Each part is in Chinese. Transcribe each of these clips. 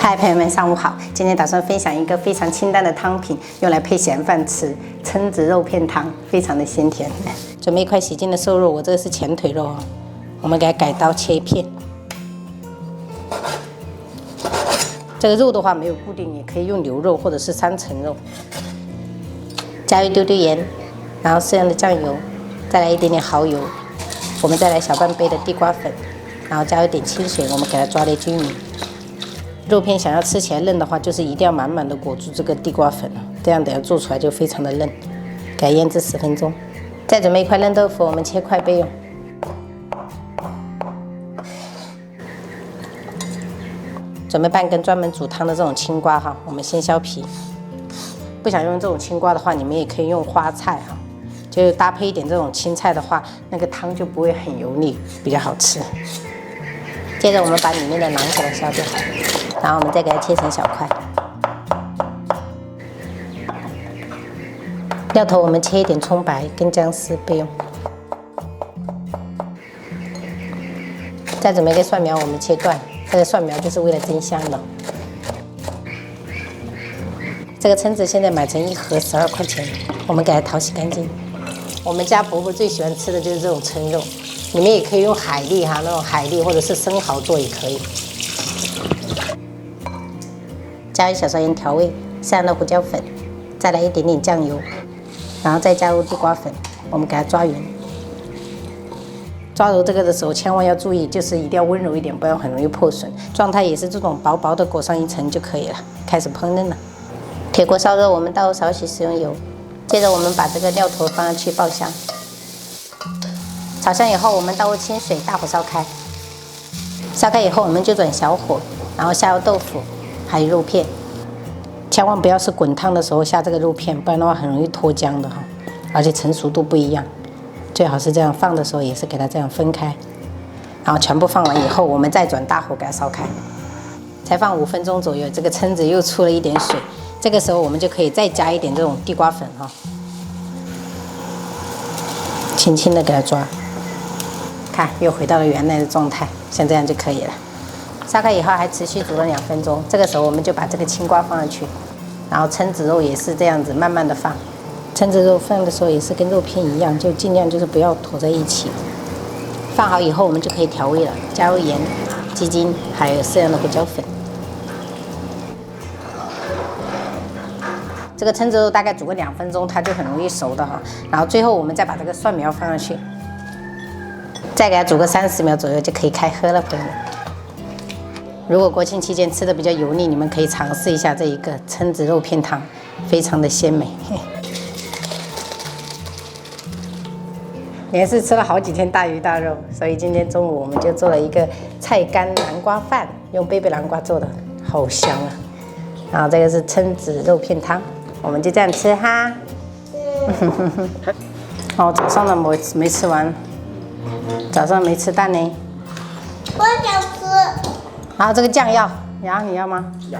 嗨，朋友们，上午好！今天打算分享一个非常清淡的汤品，用来配咸饭吃，蛏子肉片汤，非常的鲜甜。准备一块洗净的瘦肉，我这个是前腿肉哦，我们给它改刀切片。这个肉的话没有固定，也可以用牛肉或者是3层肉。加一丢丢盐，然后适量的酱油，再来一点点蚝油，我们再来小半杯的地瓜粉，然后加一点清水，我们给它抓得均匀。肉片想要吃起来嫩的话，就是一定要满满的裹住这个地瓜粉，这样等下做出来就非常的嫩。给它腌制10分钟。再准备一块嫩豆腐，我们切块备用。准备半根专门煮汤的这种青瓜哈，我们先削皮。不想用这种青瓜的话，你们也可以用花菜哈，就搭配一点这种青菜的话，那个汤就不会很油腻，比较好吃。接着我们把里面的囊给它削掉，然后我们再给它切成小块。料头我们切一点葱白跟姜丝备用。再准备一个蒜苗，我们切段，这个蒜苗就是为了增香的。这个蛏子现在买成1盒12块钱，我们给它淘洗干净。我们家伯伯最喜欢吃的就是这种蛏肉，你们也可以用海蛎哈，那种海蛎或者是生蚝做也可以。加一小勺盐调味，适量的胡椒粉，再来一点点酱油，然后再加入地瓜粉，我们给它抓匀。抓揉这个的时候千万要注意，就是一定要温柔一点，不然很容易破损。状态也是这种薄薄的裹上一层就可以了。开始烹饪了。铁锅烧热，我们倒入少许食用油，接着我们把这个料头放上去爆香。炒香以后，我们倒入清水，大火烧开。烧开以后，我们就转小火，然后下入豆腐，还有肉片。千万不要是滚烫的时候下这个肉片，不然的话很容易脱浆的哈，而且成熟度不一样。最好是这样放的时候，也是给它这样分开。然后全部放完以后，我们再转大火给它烧开。才放5分钟左右，这个蛏子又出了一点水。这个时候我们就可以再加一点这种地瓜粉哈，轻轻的给它抓，看又回到了原来的状态，像这样就可以了。烧开以后还持续煮了2分钟，这个时候我们就把这个青瓜放上去，然后蛏子肉也是这样子慢慢的放。蛏子肉放的时候也是跟肉片一样，就尽量就是不要坨在一起。放好以后我们就可以调味了，加入盐、鸡精，还有适量的胡椒粉。这个蛏子肉大概煮个2分钟，它就很容易熟的哈。然后最后我们再把这个蒜苗放上去，再给它煮个30秒左右就可以开喝了，朋友们。如果国庆期间吃的比较油腻，你们可以尝试一下这一个蛏子肉片汤，非常的鲜美。连续吃了好几天大鱼大肉，所以今天中午我们就做了一个菜干南瓜饭，用贝贝南瓜做的，好香啊！然后这个是蛏子肉片汤。我们就这样吃哈。哦，早上的没吃完，早上没吃蛋呢。我想吃。然后这个酱要，然后你要吗？要。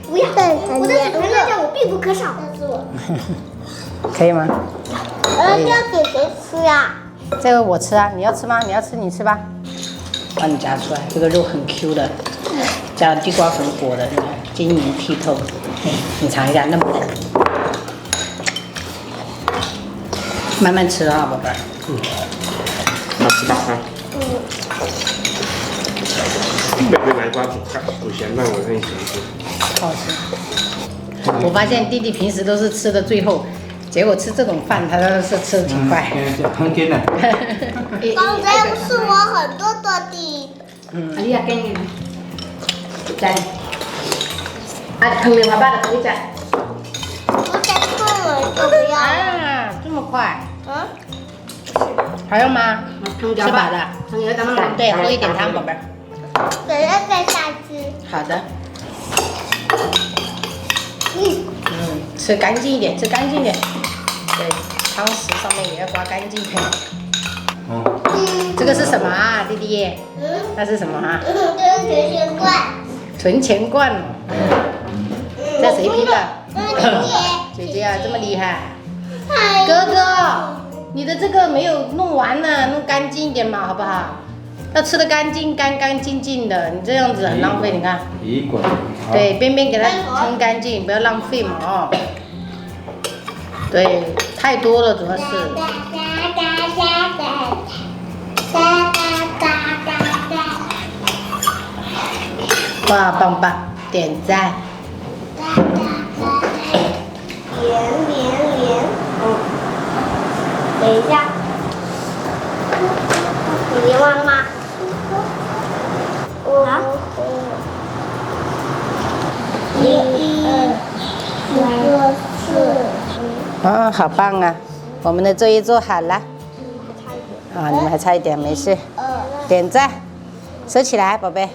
不要。我的主人酱我必不可少。但是我。可以吗？这要给谁吃啊？这个我吃啊，你要吃吗？你要吃你吃吧。帮你夹出来，这个肉很 Q 的，加地瓜粉裹的，晶莹剔透。你尝一下，嫩不嫩？慢慢吃啊，宝贝儿。好吃吧？贝贝南瓜煮咸饭，我很喜欢吃。好吃。我发现弟弟平时都是吃的最后，结果吃这种饭他都是吃的挺快。很甜的。刚才是我很多的地。哎呀，给你。来。啊，藤棉花瓣的可以加。我再碰了就不要。啊，这么快？还要吗？吃饱的。对，喝一点汤，宝贝儿。等下再下去。好的。吃干净一点，吃干净点。对，汤匙上面也要刮干净。这个是什么啊，弟弟？那是什么啊？这是存钱罐。存钱罐哦。这谁拼的？姐姐姐啊，这么厉害。哥哥，你的这个没有弄完呢，弄干净一点嘛，好不好？要吃得干净、干干净净的。你这样子很浪费，你看。一管。对，边边给它冲干净，不要浪费嘛哦。对，太多了主要是。哇，棒棒，点赞。连，等一下，你连完了吗？啊哦，好棒啊！我们的作业做好了。啊，你们还差一点，没事。点赞，收起来，宝贝。